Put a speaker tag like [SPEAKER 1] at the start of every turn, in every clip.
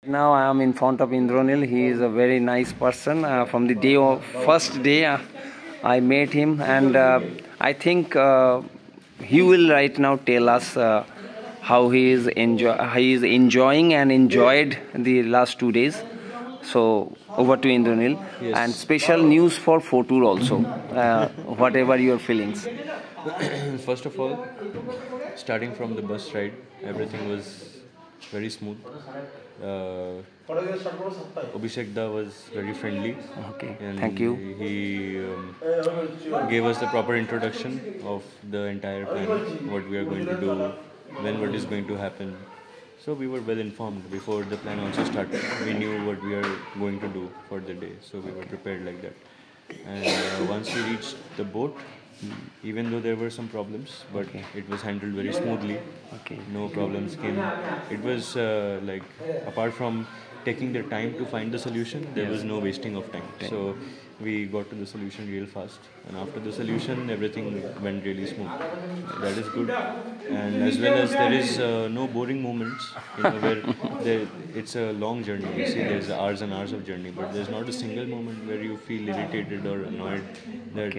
[SPEAKER 1] Now I am in front of Indranil. He is a very nice person. From the first day I met him, and I think he will right now tell us how he is enjoying and enjoyed the last 2 days. So over to Indranil.
[SPEAKER 2] Yes.
[SPEAKER 1] And special news for Fotoor also. Whatever your feelings.
[SPEAKER 2] First of all, starting from the bus ride, everything was very smooth. Abhishek Da was very friendly.
[SPEAKER 1] Okay,
[SPEAKER 2] And
[SPEAKER 1] thank you.
[SPEAKER 2] He gave us the proper introduction of the entire plan, what we are going to do, when what is going to happen. So we were well informed before the plan also started. We knew what we are going to do for the day, so we were prepared like that. And once we reached the boat, even though there were some problems, but it was handled very smoothly. No problems came. It was like, apart from taking the time to find the solution, there was no wasting of time. So we got to the solution real fast, and after the solution everything went really smooth. That is good. And as well as there is no boring moments, where it's a long journey. You see, there's hours and hours of journey, but there's not a single moment where you feel irritated or annoyed that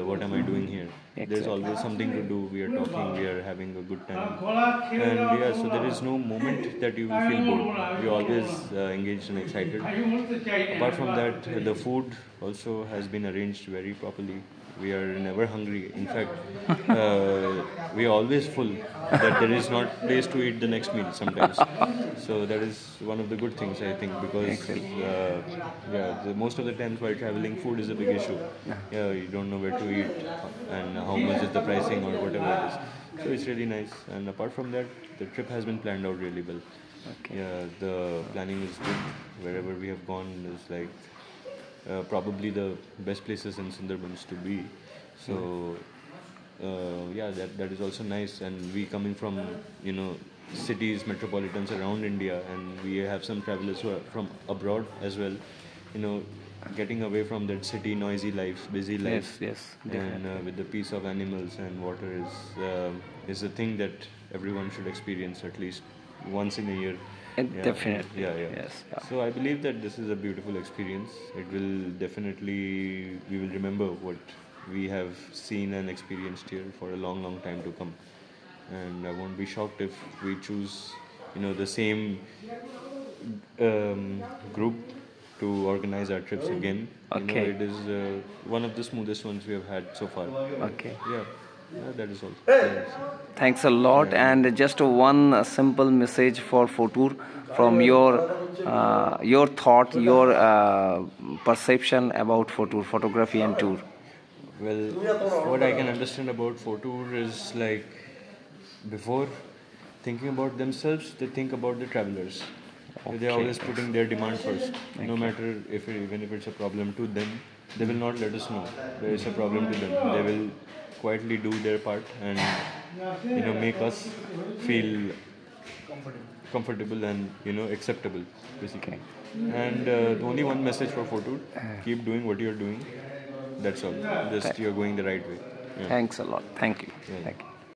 [SPEAKER 2] what am I doing here. There's always something to do. We are talking, we are having a good time, and yeah, so there is no moment that you will feel bored. You're always engaged and excited. Apart from that, the food also has been arranged very properly. We are never hungry. In fact, we are always full. That there is not place to eat the next meal sometimes. So that is one of the good things, I think, because most of the times while traveling, food is a big issue. Yeah, you don't know where to eat and how much is the pricing or whatever it is. So it's really nice. And apart from that, the trip has been planned out really well. Yeah, the planning is good. Wherever we have gone is like probably the best places in Sundarbans to be. So yeah, that is also nice. And we coming from cities, metropolitans around India, and we have some travelers who are from abroad as well. Getting away from that city noisy life, busy life, and with the peace of animals and water is a thing that everyone should experience at least once in a year.
[SPEAKER 1] Definitely.
[SPEAKER 2] Yes. So I believe that this is a beautiful experience. It will definitely, we will remember what we have seen and experienced here for a long, long time to come. And I won't be shocked if we choose, the same group to organize our trips again. It is one of the smoothest ones we have had so far. Yeah, that is all.
[SPEAKER 1] Thanks a lot. And just one simple message for Fotoor from your thought, your perception about Fotoor, photography and tour.
[SPEAKER 2] Well, what I can understand about Fotoor is like, before thinking about themselves, they think about the travelers. They're always putting their demand first. No matter even if it's a problem to them, they will not let us know there is a problem to them. They will quietly do their part and make us feel comfortable and acceptable, basically. And only one message for Fotoor: keep doing what you're doing. That's all. Just you're going the right way.
[SPEAKER 1] Thanks a lot. Thank you. Thank you.